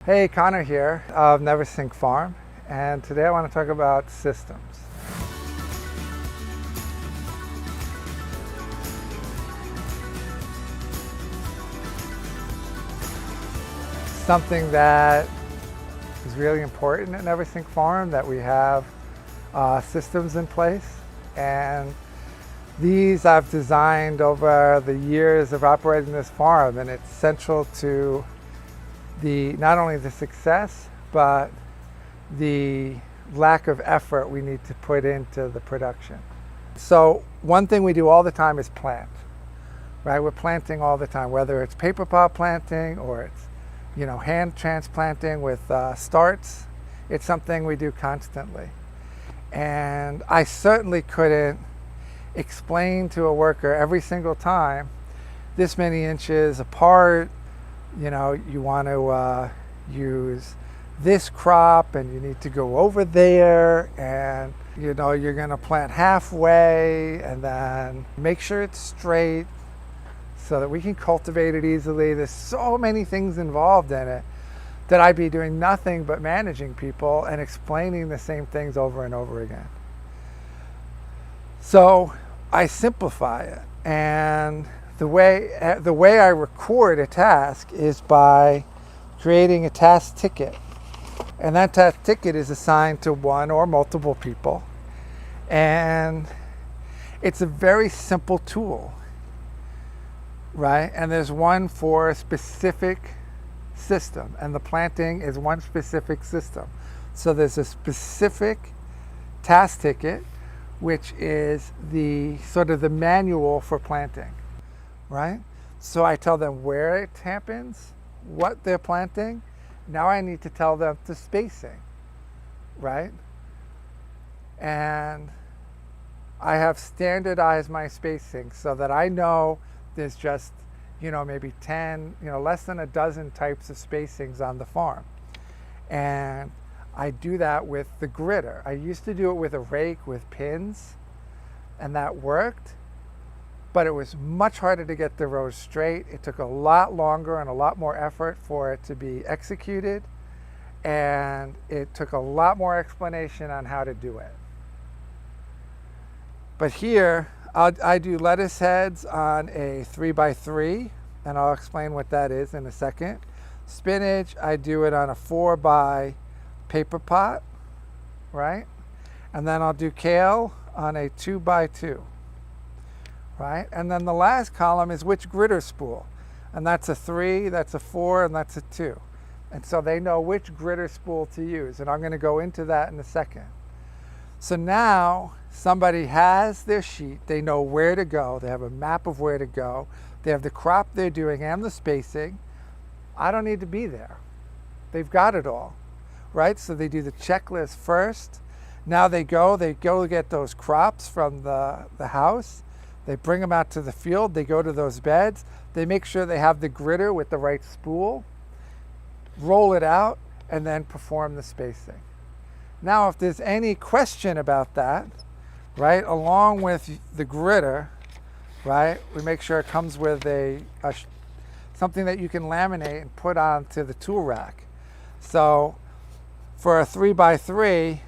Hey, Conor here of Neversink Farm, and today I want to talk about systems. Something that is really important at Neversink Farm, that we have systems in place, and these I've designed over the years of operating this farm, and it's central to not only the success, but the lack of effort we need to put into the production. So one thing we do all the time is plant, right? We're planting all the time, whether it's paper pot planting or it's, hand transplanting with starts. It's something we do constantly. And I certainly couldn't explain to a worker every single time, this many inches apart, you want to use this crop and you need to go over there, and you're going to plant halfway and then make sure it's straight so that we can cultivate it easily. There's so many things involved in it that I'd be doing nothing but managing people and explaining the same things over and over again. So I simplify it, and the way I record a task is by creating a task ticket. And that task ticket is assigned to one or multiple people. And it's a very simple tool, right? And there's one for a specific system, and the planting is one specific system. So there's a specific task ticket, which is the sort of the manual for planting, right? So I tell them where it happens, what they're planting. Now I need to tell them the spacing, right? And I have standardized my spacing so that I know there's just, maybe 10, less than a dozen types of spacings on the farm. And I do that with the gritter. I used to do it with a rake with pins, and that worked, but it was much harder to get the rows straight. It took a lot longer and a lot more effort for it to be executed, and it took a lot more explanation on how to do it. But here, I do lettuce heads on a 3x3, and I'll explain what that is in a second. Spinach, I do it on a 4x paper pot, right? And then I'll do kale on a 2x2, right? And then the last column is which gritter spool. And that's a 3, that's a 4, and that's a 2. And so they know which gritter spool to use. And I'm going to go into that in a second. So now somebody has their sheet. They know where to go. They have a map of where to go. They have the crop they're doing and the spacing. I don't need to be there. They've got it all, right? So they do the checklist first. Now they go get those crops from the house. They bring them out to the field. They go to those beds. They make sure they have the gritter with the right spool, roll it out, and then perform the spacing. Now, if there's any question about that, right, along with the gritter, right, we make sure it comes with something that you can laminate and put onto the tool rack. So for a 3x3,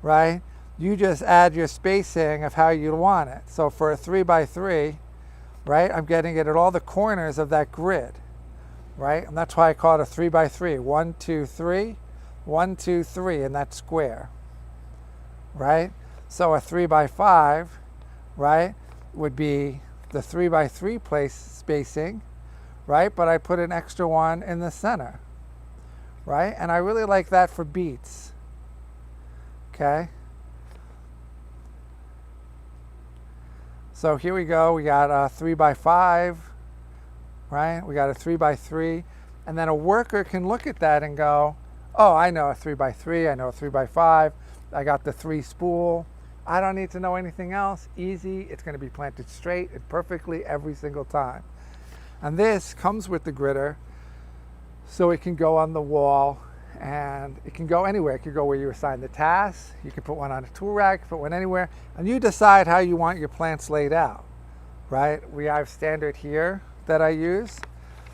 right, you just add your spacing of how you want it. So for a 3x3, right, I'm getting it at all the corners of that grid, right? And that's why I call it a 3x3. 1, 2, 3, 1, 2, 3 in that square, right? So a 3x5, right, would be the 3x3 place spacing, right? But I put an extra one in the center, right? And I really like that for beets, okay? So here we go. We got a 3x5, right? We got a 3x3. And then a worker can look at that and go, oh, I know a 3x3. I know a 3x5. I got the 3 spool. I don't need to know anything else. Easy. It's going to be planted straight and perfectly every single time. And this comes with the gritter, so it can go on the wall, and it can go anywhere. It can go where you assign the tasks. You can put one on a tool rack, put one anywhere, and you decide how you want your plants laid out, right? We have standard here that I use.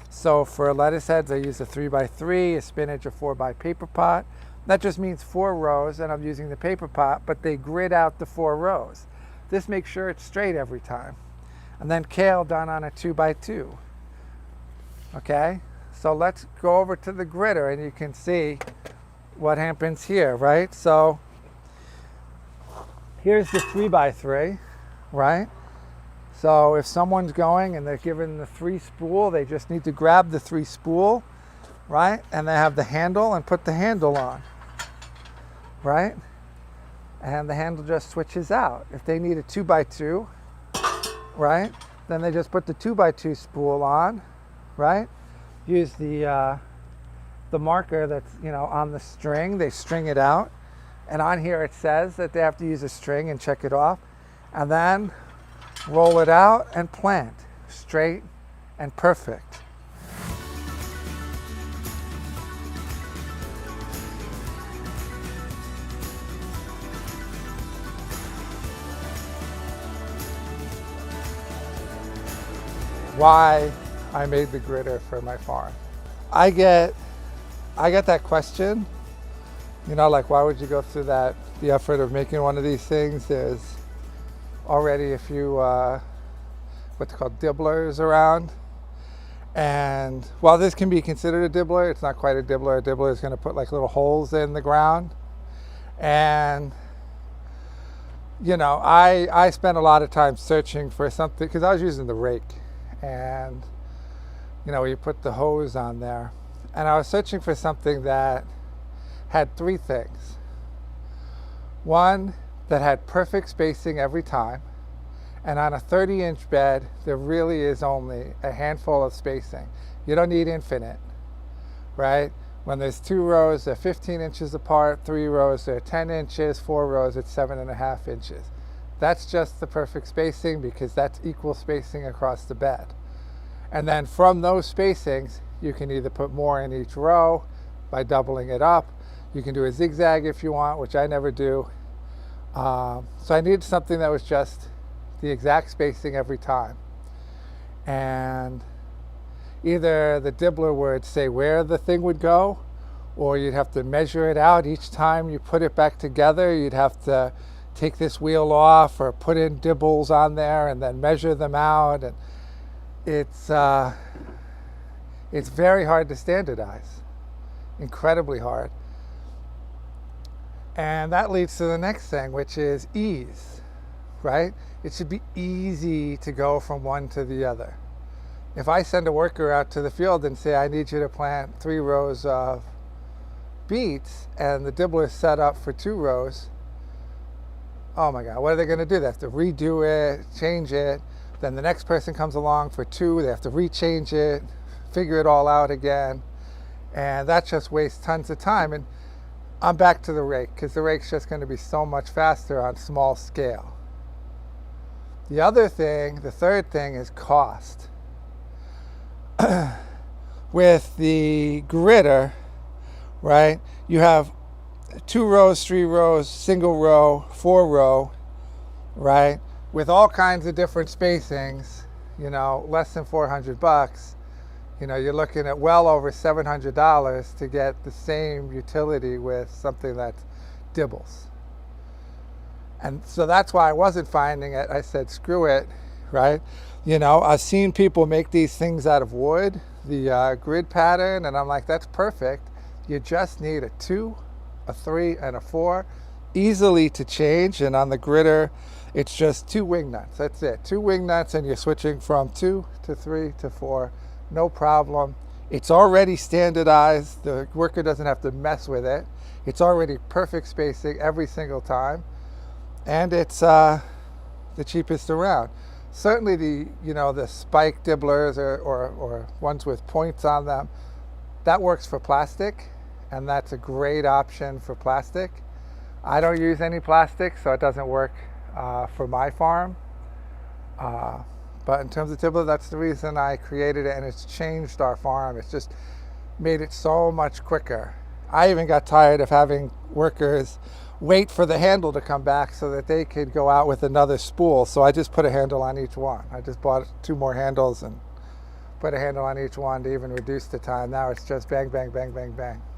So for lettuce heads, I use a 3x3, a spinach, a 4x paper pot. That just means 4 rows, and I'm using the paper pot, but they grid out the 4 rows. This makes sure it's straight every time. And then kale done on a 2x2. Okay, so let's go over to the gritter and you can see what happens here, right? So here's the 3x3, right? So if someone's going and they're given the 3 spool, they just need to grab the 3 spool, right? And they have the handle and put the handle on, right? And the handle just switches out. If they need a 2x2, right? Then they just put the 2x2 spool on, right? Use the marker that's, you know, on the string. They string it out, and on here it says that they have to use a string and check it off, and then roll it out and plant straight and perfect. Why I made the gritter for my farm. I get that question, you know, like, why would you go through the effort of making one of these things? There's already a few what's called dibblers around, and while this can be considered a dibbler, it's not quite a dibbler. A dibbler is going to put like little holes in the ground, and you know, I spent a lot of time searching for something because I was using the rake, and you know, you put the hose on there, and I was searching for something that had 3 things. One, that had perfect spacing every time, and on a 30-inch bed there really is only a handful of spacing. You don't need infinite, right? When there's 2 rows, they're 15 inches apart, 3 rows, they're 10 inches, 4 rows, it's 7.5 inches. That's just the perfect spacing because that's equal spacing across the bed. And then from those spacings, you can either put more in each row by doubling it up. You can do a zigzag if you want, which I never do. So I needed something that was just the exact spacing every time. And either the dibbler would say where the thing would go, or you'd have to measure it out. Each time you put it back together, you'd have to take this wheel off or put in dibbles on there and then measure them out. And it's very hard to standardize, incredibly hard. And that leads to the next thing, which is ease, right? It should be easy to go from one to the other. If I send a worker out to the field and say, I need you to plant 3 rows of beets, and the dibbler is set up for 2 rows, oh my God, what are they going to do? They have to redo it, change it. Then the next person comes along for 2, they have to rechange it, figure it all out again. And that just wastes tons of time. And I'm back to the rake, because the rake's just going to be so much faster on small scale. The other thing, the third thing, is cost. With the gritter, right, you have 2 rows, 3 rows, single row, 4 row, right, with all kinds of different spacings, you know, less than $400. You know, you're looking at well over $700 to get the same utility with something that dibbles. And so that's why I wasn't finding it. I said, screw it, right? You know, I've seen people make these things out of wood, the grid pattern, and I'm like, that's perfect. You just need a 2, a 3, and a 4, easily to change. And on the gritter, it's just 2 wing nuts. That's it. 2 wing nuts, and you're switching from 2 to 3 to 4. No problem. It's already standardized. The worker doesn't have to mess with it. It's already perfect spacing every single time. And it's the cheapest around. Certainly the spike dibblers or ones with points on them, that works for plastic, and that's a great option for plastic. I don't use any plastic, so it doesn't work for my farm. But in terms of dibbler, that's the reason I created it, and it's changed our farm. It's just made it so much quicker. I even got tired of having workers wait for the handle to come back so that they could go out with another spool. So I just put a handle on each one. I just bought 2 more handles, and put a handle on each one to even reduce the time. Now it's just bang, bang, bang, bang, bang.